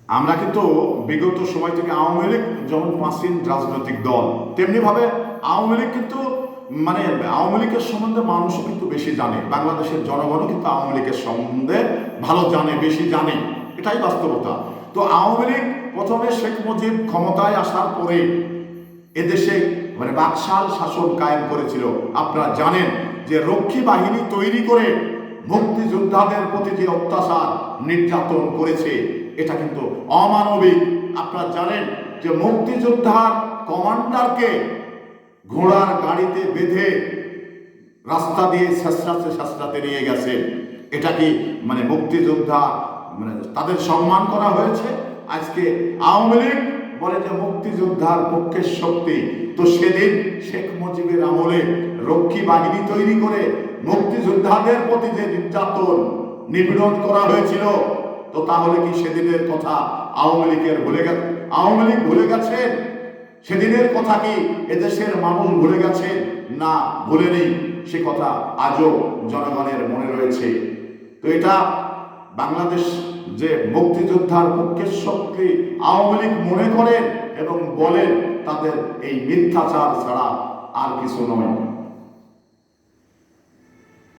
আমরা কিন্তু বিগত সময় থেকে আওয়ামী লীগ যেমন প্রাচীন রাজনৈতিক দল, তেমনিভাবে আওয়ামী লীগ কিন্তু মানে আওয়ামী লীগের সম্বন্ধে মানুষও কিন্তু বেশি জানে, বাংলাদেশের জনগণও কিন্তু আওয়ামী লীগের সম্বন্ধে ভালো জানে, বেশি জানে, এটাই বাস্তবতা। তো আওয়ামী লীগ প্রথমে শেখ মুজিব ক্ষমতায় আসার পরে এদেশে মানে বাকশাল শাসন কায়েম করেছিল। আপনারা জানেন যে রক্ষী বাহিনী তৈরি করে মুক্তিযোদ্ধাদের প্রতি যে অত্যাচার নির্যাতন করেছে, এটা কিন্তু অমানবিক। আপনারা জানেন যে মুক্তিযোদ্ধার কমান্ডারকে ঘোড়ার গাড়িতে বেঁধে রাস্তা দিয়ে শেষরাতে নিয়ে গেছে। এটা কি মানে মুক্তিযোদ্ধা মানে তাদের সম্মান করা হয়েছে? আজকে আওয়ামী লীগ বলে যে মুক্তিযোদ্ধার পক্ষের শক্তি। তো সেদিন শেখ মুজিবের আমলে রক্ষী বাহিনী তৈরি করে মুক্তিযোদ্ধাদের প্রতি যে নির্যাতন নিপীড়ন করা হয়েছিল, তো তাহলে কি সেদিনের কথা আওয়ামী লীগের আওয়ামী লীগ ভুলে গেছেন? সেদিনের কথা কি এদেশের মানুষ ভুলে গেছে? না, ভুলে নেই। সে কথা আজও জনগণের মনে রয়েছে। তো এটা বাংলাদেশ যে মুক্তিযোদ্ধার পক্ষের শক্তি আওয়ামী লীগ মনে করেন এবং বলেন, তাদের এই মিথ্যাচার ছাড়া আর কিছু নয়।